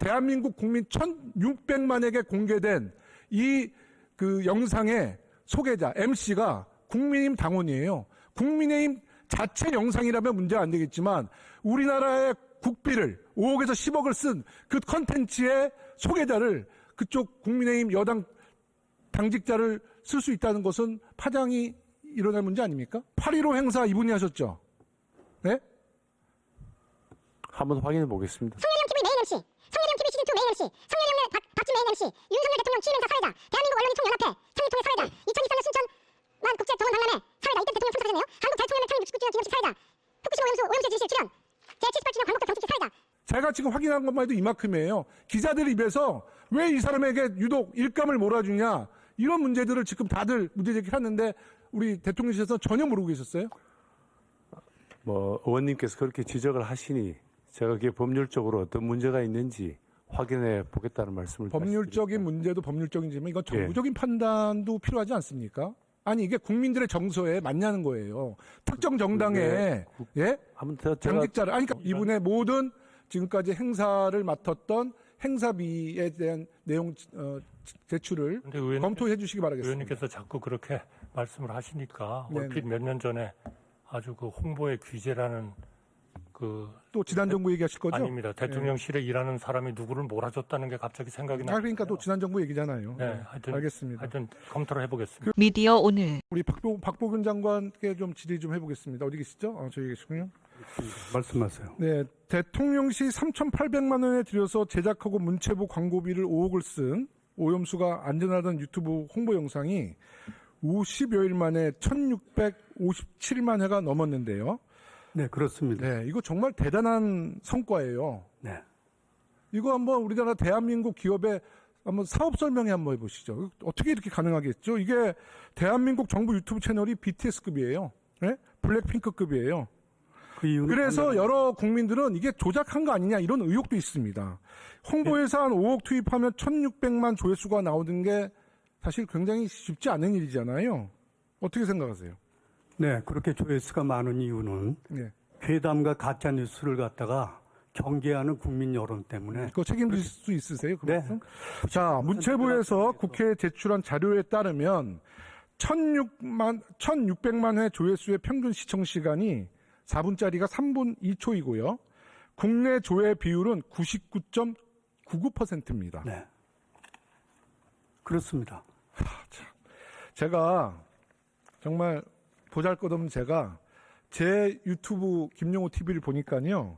대한민국 국민 1,600만에게 공개된 이 그 영상의 소개자 MC가 국민의힘 당원이에요. 국민의힘 자체 영상이라면 문제가 안 되겠지만 우리나라의 국비를 5억에서 10억을 쓴 그 컨텐츠의 소개자를 그쪽 국민의힘 여당 당직자를 쓸 수 있다는 것은 파장이 일어날 문제 아닙니까? 8.15 행사 이분이 하셨죠? 네? 한번 확인해 보겠습니다. 성렬형 TV 메인 MC, 성렬형 TV 시즌2 메인 MC, 성렬형 박지 메인 MC, 윤석열 대통령 취임행사 사회자, 대한민국 언론인 총연합회, 창립통의 사회자, 2023년 순천만 국제정원 박람회 사회자, 이때 대통령 풍사되네요. 한국 대통령의 창립 69주년 기념식 사회자, 후쿠시마 오염수 지실 출연, 제78주년 광복절 경축식 사회자. 제가 지금 확인한 것만 해도 이만큼이에요. 기자들 입에서 왜 이 사람에게 유독 일감을 몰아주냐 이런 문제들을 지금 다들 문제제기를 하는데 우리 대통령실에서 전혀 모르고 계셨어요? 뭐 의원님께서 그렇게 지적을 하시니 제가 그게 법률적으로 어떤 문제가 있는지 확인해 보겠다는 말씀을 법률적인 문제도 법률적인지만 이건 정부적인 판단도 필요하지 않습니까? 아니 이게 국민들의 정서에 맞냐는 거예요. 특정 정당의 예? 당직자를 아니 그러니까 이분의 모든 지금까지 행사를 맡았던 행사비에 대한 내용 제출을 검토해 주시기 바라겠습니다. 의원님께서 자꾸 그렇게 말씀을 하시니까 얼핏 몇 년 전에 아주 그 홍보의 귀재라는 또 지난 정부 얘기하실 거죠? 아닙니다. 대통령실에 일하는 사람이 누구를 몰아줬다는 게 갑자기 생각이 나요. 그러니까 또 지난 정부 얘기잖아요. 네, 하여튼, 알겠습니다. 하여튼 검토를 해보겠습니다. 미디어 오늘 우리 박보균 장관께 좀 질의 좀 해보겠습니다. 어디 계시죠? 저기 계시군요. 말씀하세요. 네, 대통령시 3,800만 원에 들여서 제작하고 문체부 광고비를 5억을 쓴 오염수가 안전하다는 유튜브 홍보 영상이 50여일 만에 1,657만 회가 넘었는데요. 네, 그렇습니다. 네, 이거 정말 대단한 성과예요. 네. 이거 한번 우리나라 대한민국 기업의 한번 사업 설명회 한번 해보시죠. 어떻게 이렇게 가능하겠죠? 이게 대한민국 정부 유튜브 채널이 BTS급이에요. 네? 블랙핑크급이에요. 그래서 여러 국민들은 이게 조작한 거 아니냐 이런 의혹도 있습니다. 홍보 예산 5억 투입하면 1,600만 조회수가 나오는 게 사실 굉장히 쉽지 않은 일이잖아요. 어떻게 생각하세요? 네, 그렇게 조회수가 많은 이유는 괴담과 가짜 뉴스를 갖다가 경계하는 국민 여론 때문에. 그거 책임질 수 있으세요? 그 네. 말씀? 자, 문체부에서 국회에 제출한 자료에 따르면 1,600만 회 조회수의 평균 시청 시간이 4분짜리가 3분 2초이고요. 국내 조회 비율은 99.99%입니다. 네. 그렇습니다. 제가 정말 보잘것없는 제가 제 유튜브 김용호 TV를 보니까요.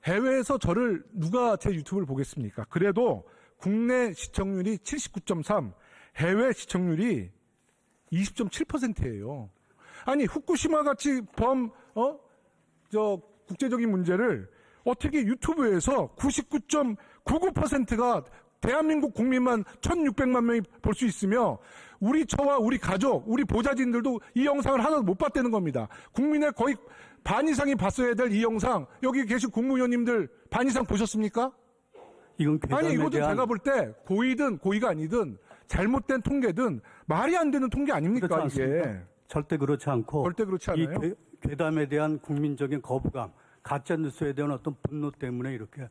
해외에서 저를 누가 제 유튜브를 보겠습니까? 그래도 국내 시청률이 79.3, 해외 시청률이 20.7%예요. 아니 후쿠시마 같이 국제적인 문제를 어떻게 유튜브에서 99.99%가 대한민국 국민만 1,600만 명이 볼 수 있으며 저와 우리 가족, 우리 보좌진들도 이 영상을 하나도 못 봤다는 겁니다. 국민의 거의 반 이상이 봤어야 될 이 영상 여기 계신 국무위원님들 반 이상 보셨습니까? 아니 이것도 제가 볼 때 고의든 고의가 아니든 잘못된 통계든 말이 안 되는 통계 아닙니까 이게. 절대 그렇지 않고 절대 그렇지 않아요. 이 괴담에 대한 국민적인 거부감, 가짜 뉴스에 대한 어떤 분노 때문에 이렇게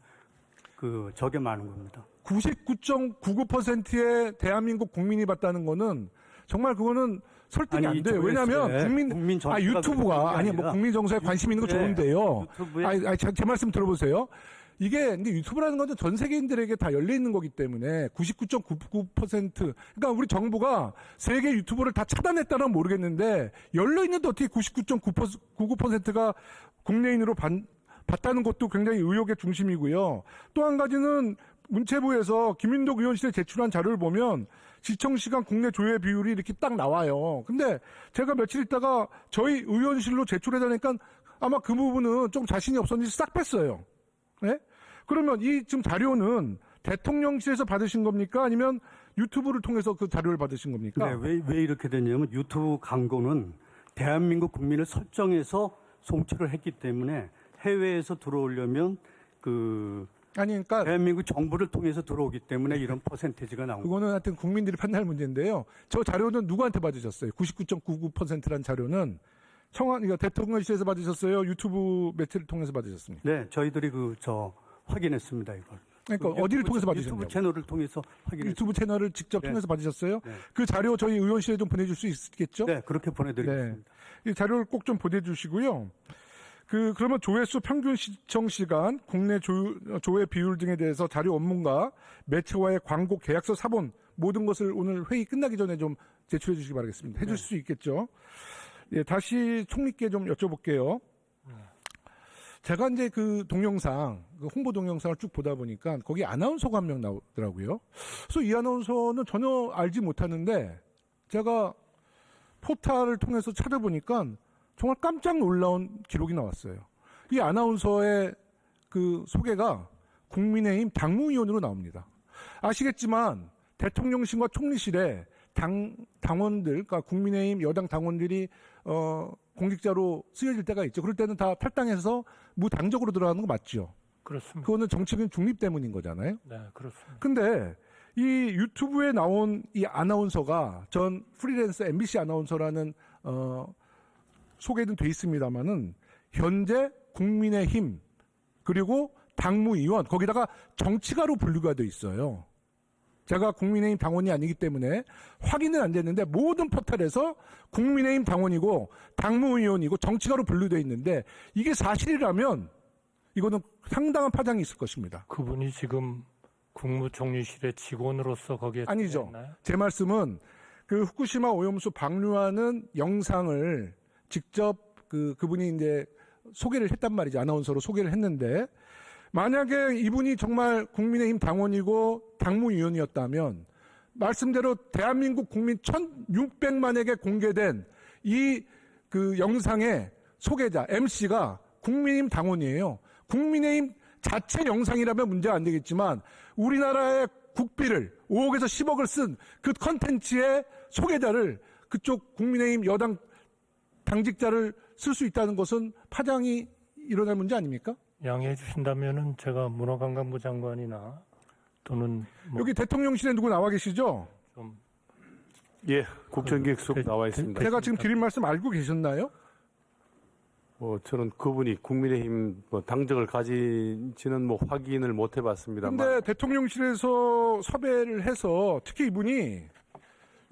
저게 많은 겁니다. 99.99%의 대한민국 국민이 봤다는 거는 정말 그거는 설득이 안 돼요. 왜냐하면 유튜브가 국민 정서에 관심 있는 거 좋은데요. 제 말씀 들어보세요. 이게 근데 유튜브라는 건 전 세계인들에게 다 열려 있는 거기 때문에 99.99% 그러니까 우리 정부가 세계 유튜브를 다 차단했다는 모르겠는데 열려 있는데 어떻게 99.99%가 국내인으로 봤다는 것도 굉장히 의혹의 중심이고요. 또 한 가지는 문체부에서 김윤덕 의원실에 제출한 자료를 보면 시청시간 국내 조회 비율이 이렇게 딱 나와요. 근데 제가 며칠 있다가 저희 의원실로 제출해달라니까 아마 그 부분은 좀 자신이 없었는지 싹 뺐어요. 네? 그러면 이 지금 자료는 대통령실에서 받으신 겁니까? 아니면 유튜브를 통해서 그 자료를 받으신 겁니까? 네, 왜 이렇게 됐냐면 유튜브 광고는 대한민국 국민을 설정해서 송출을 했기 때문에 해외에서 들어오려면 그러니까 대한민국 정부를 통해서 들어오기 때문에 이런 퍼센테이지가 나온 거예요. 그거는 하여튼 국민들이 판단할 문제인데요. 저 자료는 누구한테 받으셨어요? 99.99%라는 자료는 그러니까 대통령실에서 받으셨어요? 유튜브 매체를 통해서 받으셨습니까? 네, 저희들이 확인했습니다, 이걸. 그러니까 어디를 통해서 받으셨냐고. 유튜브 채널을 통해서 확인했습니다. 유튜브 채널을 직접 네. 통해서 받으셨어요? 네. 그 자료 저희 의원실에 좀 보내줄 수 있겠죠? 네, 그렇게 보내드리겠습니다. 이 자료를 꼭 좀 보내주시고요. 그러면 조회수 평균 시청 시간, 국내 조회 비율 등에 대해서 자료 원문과 매체와의 광고 계약서 사본 모든 것을 오늘 회의 끝나기 전에 좀 제출해 주시기 바라겠습니다. 해줄 수 있겠죠? 예, 다시 총리께 좀 여쭤볼게요. 제가 이제 그 동영상, 그 홍보 동영상을 쭉 보다 보니까 거기 아나운서가 한 명 나오더라고요. 그래서 이 아나운서는 전혀 알지 못하는데 제가 포탈을 통해서 찾아보니까 정말 깜짝 놀라운 기록이 나왔어요. 이 아나운서의 그 소개가 국민의힘 당무위원으로 나옵니다. 아시겠지만 대통령실과 총리실에 당원들, 그러니까 국민의힘 여당 당원들이 공직자로 쓰여질 때가 있죠. 그럴 때는 다 탈당해서 무당적으로 들어가는 거 맞죠? 그렇습니다. 그거는 정치적인 중립 때문인 거잖아요. 네, 그렇습니다. 근데 이 유튜브에 나온 이 아나운서가 전 프리랜서 MBC 아나운서라는 소개는 돼 있습니다만은 현재 국민의힘 그리고 당무위원 거기다가 정치가로 분류가 돼 있어요. 제가 국민의힘 당원이 아니기 때문에 확인은 안 됐는데 모든 포털에서 국민의힘 당원이고 당무위원이고 정치가로 분류되어 있는데 이게 사실이라면 이거는 상당한 파장이 있을 것입니다. 그분이 지금 국무총리실의 직원으로서 거기에 아니죠. 있나요? 제 말씀은 그 후쿠시마 오염수 방류하는 영상을 직접 그분이 이제 소개를 했단 말이죠. 아나운서로 소개를 했는데 만약에 이분이 정말 국민의힘 당원이고 당무위원이었다면 말씀대로 대한민국 국민 1,600만에게 공개된 이 그 영상의 소개자 MC가 국민의힘 당원이에요. 국민의힘 자체 영상이라면 문제가 안 되겠지만 우리나라의 국비를 5억에서 10억을 쓴 그 컨텐츠의 소개자를 그쪽 국민의힘 여당 당직자를 쓸 수 있다는 것은 파장이 일어날 문제 아닙니까? 양해해 주신다면은 제가 문화관광부 장관이나 또는 여기 대통령실에 누구 나와 계시죠? 좀 예, 국정기획수석 나와 있습니다. 제가 지금 드린 말씀 알고 계셨나요? 저는 그분이 국민의힘 당적을 가진지는 확인을 못 해봤습니다만. 그런데 대통령실에서 섭외를 해서 특히 이분이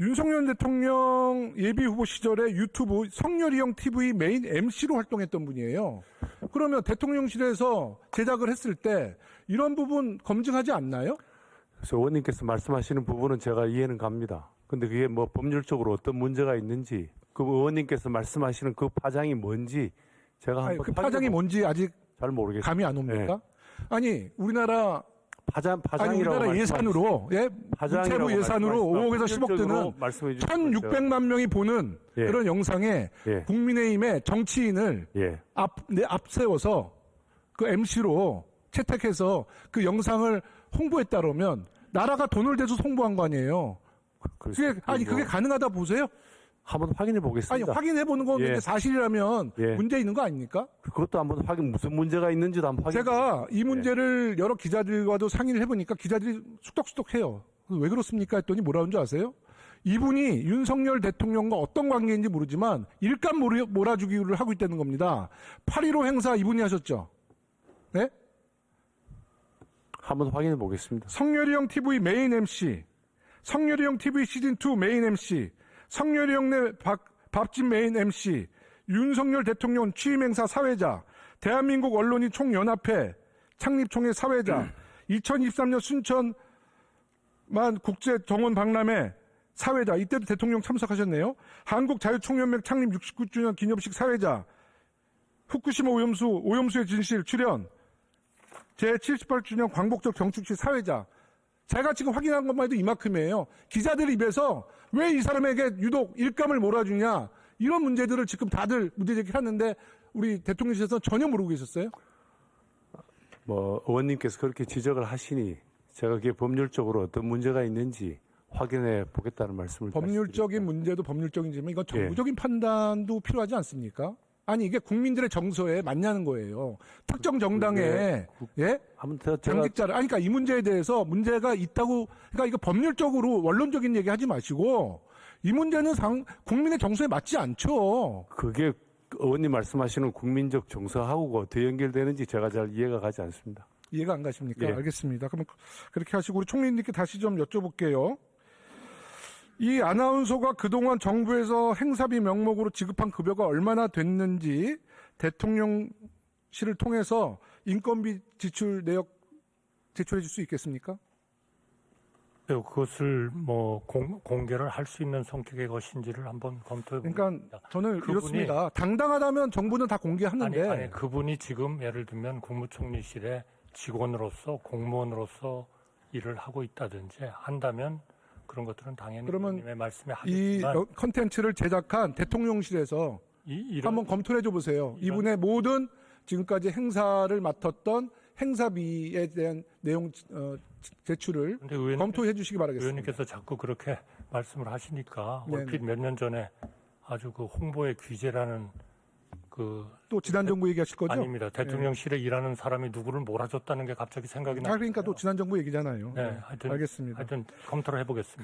윤석열 대통령 예비후보 시절에 유튜브 성렬이형 TV 메인 MC로 활동했던 분이에요. 그러면 대통령실에서 제작을 했을 때 이런 부분 검증하지 않나요? 그래서 의원님께서 말씀하시는 부분은 제가 이해는 갑니다. 근데 그게 법률적으로 어떤 문제가 있는지, 그 의원님께서 말씀하시는 그 파장이 뭔지 제가 한번 그 파장이 뭔지 아직 잘 모르겠습니다. 감이 안 옵니까? 네. 아니 우리나라 파장이라고 예산으로 문체부 예산으로 5억에서 10억 드는 1,600만 명이 보는 그런 영상에 국민의힘의 정치인을 앞세워서 그 MC로 채택해서 그 영상을 홍보했다면 나라가 돈을 대서 홍보한 거 아니에요. 그게 가능하다 보세요? 한번 확인해 보겠습니다. 아니 확인해 보는 건 사실이라면 문제 있는 거 아닙니까? 그것도 한번 무슨 문제가 있는지도 한번 확인. 제가 이 문제를 여러 기자들과도 상의를 해보니까 기자들이 쑥덕쑥덕해요. 왜 그렇습니까? 했더니 뭐라는 줄 아세요? 이분이 윤석열 대통령과 어떤 관계인지 모르지만 일감 몰아주기를 하고 있다는 겁니다. 8.15 행사 이분이 하셨죠? 네? 한번 확인해 보겠습니다. 성렬이형 TV 메인 MC, 성렬이형 TV 시즌2 메인 MC, 성렬이형 내 밥집 메인 MC, 윤석열 대통령 취임행사 사회자, 대한민국 언론인 총연합회 창립총회 사회자, 2023년 순천만 국제정원 박람회 사회자, 이때도 대통령 참석하셨네요. 한국자유총연맹 창립 69주년 기념식 사회자, 후쿠시마 오염수의 진실 출연, 제78주년 광복절 경축식 사회자. 제가 지금 확인한 것만 해도 이만큼이에요. 기자들 입에서 왜 이 사람에게 유독 일감을 몰아주냐 이런 문제들을 지금 다들 문제제기를 하는데 우리 대통령실에서 전혀 모르고 계셨어요? 의원님께서 그렇게 지적을 하시니 제가 그게 법률적으로 어떤 문제가 있는지 확인해 보겠다는 말씀을 법률적인 문제도 법률적인지만 이건 정부적인 판단도 필요하지 않습니까? 아니 이게 국민들의 정서에 맞냐는 거예요. 특정 정당의 당직자를 그러니까 이 문제에 대해서 문제가 있다고 그러니까 이거 법률적으로 원론적인 얘기 하지 마시고 이 문제는 국민의 정서에 맞지 않죠. 그게 의원님 말씀하시는 국민적 정서하고 어떻게 연결되는지 제가 잘 이해가 가지 않습니다. 이해가 안 가십니까? 예. 알겠습니다. 그럼 그렇게 하시고 우리 총리님께 다시 좀 여쭤볼게요. 이 아나운서가 그동안 정부에서 행사비 명목으로 지급한 급여가 얼마나 됐는지 대통령실을 통해서 인건비 지출 내역 제출해 줄 수 있겠습니까? 그것을 뭐 공개를 할 수 있는 성격의 것인지를 한번 검토해 보겠습니다. 그러니까 저는 이렇습니다. 당당하다면 정부는 다 공개하는데 아니 그분이 지금 예를 들면 국무총리실에 직원으로서 공무원으로서 일을 하고 있다든지 한다면 그런 것들은 당연히 그러면 의원님의 말씀에 이 하겠지만 컨텐츠를 제작한 대통령실에서 한번 검토해 줘 보세요. 이분의 모든 지금까지 행사를 맡았던 행사비에 대한 내용 제출을 검토해 주시기 바라겠습니다. 의원님께서 자꾸 그렇게 말씀을 하시니까 네네. 얼핏 몇 년 전에 아주 그 홍보의 귀재라는 또 지난 정부 얘기하실 거죠? 아닙니다. 대통령실에 일하는 사람이 누구를 몰아줬다는 게 갑자기 생각이 나요. 그러니까 또 지난 정부 얘기잖아요. 네, 하여튼 알겠습니다. 하여튼 검토를 해보겠습니다.